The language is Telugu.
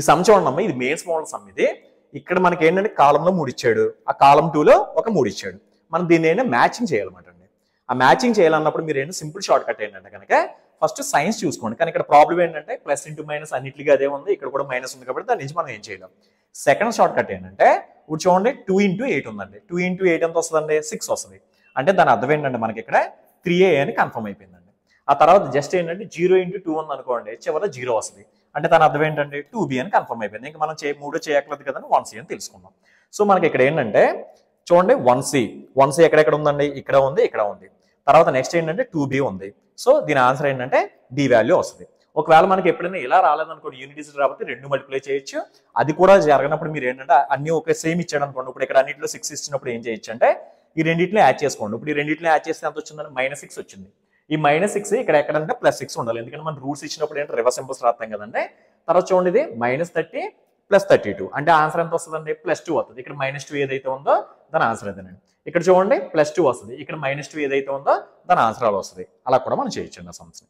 ఈ సమ్ చూడండి, ఇది మెయిన్స్ మోడల్ సమ్. ఇది ఇక్కడ మనకి ఏంటంటే కాలంలో 3 ఇచ్చాడు, ఆ కాలం 2లో ఒక 3 ఇచ్చాడు. మనం దీన్ని ఏంటంటే మ్యాచింగ్ చేయాలన్నమాట అండి. ఆ మ్యాచింగ్ చేయాలన్నప్పుడు మీరు ఏంటంటే సింపుల్ షార్ట్ కట్ ఏంటంటే కనుక ఫస్ట్ సైన్స్ చూసుకోండి. కానీ ఇక్కడ ప్రాబ్లం ఏంటంటే ప్లస్ ఇంటూ మైనస్ అన్నిటికీ అదే ఉంది, ఇక్కడ కూడా మైనస్ ఉంది కాబట్టి దాని నుంచి మనం ఏం చేయలేం. సెకండ్ షార్ట్ కట్ ఏంటంటే ఇప్పుడు చూడండి 2 into 8 ఉందండి. 2 into 8 ఎంత వస్తుందండి? 6 వస్తుంది. అంటే దాని అర్థం ఏంటంటే మనకి ఇక్కడ 3a అని కన్ఫర్మ్ అయిపోయిందండి. ఆ తర్వాత జస్ట్ ఏంటంటే 0 into 2 ఉంది అనుకోండి, చివరి 0 వస్తుంది. అంటే దాని అర్థం ఏంటంటే 2b అని కన్ఫర్మ్ అయిపోయింది. ఇంకా మనం మూడో చేయట్లేదు కదండి, 1c అని తెలుసుకున్నాం. సో మనకి ఇక్కడ ఏంటంటే చూడండి 1c ఎక్కడెక్కడ ఉందండి? ఇక్కడ ఉంది, ఇక్కడ ఉంది. తర్వాత నెక్స్ట్ ఏంటంటే 2b ఉంది. సో దీని ఆన్సర్ ఏంటంటే b వాల్యూ వస్తుంది. ఒకవేళ మనకి ఎప్పుడైనా ఇలా రాలేదనుకోండి, యూనిట్ డిజిట్ రాకపోతే 2 మల్టిప్లై చేయొచ్చు. అది కూడా జరగనప్పుడు మీరు ఏంటంటే అన్ని ఒకే సేమ్ ఇచ్చాడు అనుకోండి. ఇప్పుడు ఇక్కడ అన్నింటిలో 6 ఇచ్చినప్పుడు ఏం చేయొచ్చు అంటే ఈ రెండింటిని యాడ్ చేసుకోండి. ఇప్పుడు ఈ రెండింటిని యాడ్ చేస్తే ఎంత వచ్చిందంటే -6 వచ్చింది. ఈ -6 ఇక్కడ ఎక్కడంటే +6 ఉండాలి. ఎందుకంటే మనం రూట్స్ ఇచ్చినప్పుడు ఏంటంటే రివర్స్ సింబల్స్ రాస్తాం కదండి. తర్వాత చూడండి ఇది -30 + 32 అంటే ఆన్సర్ ఎంత వస్తుందండి? +2 వస్తుంది. ఇక్కడ -2 ఏదైతే ఉందో దాని ఆన్సర్ అదేనండి. ఇక్కడ చూడండి +2 వస్తుంది. ఇక్కడ -2 ఏదైతే ఉందో దాని ఆన్సర్ అలా వస్తుంది. అలా కూడా మనం చేయొచ్చు ఆ సమ్స్.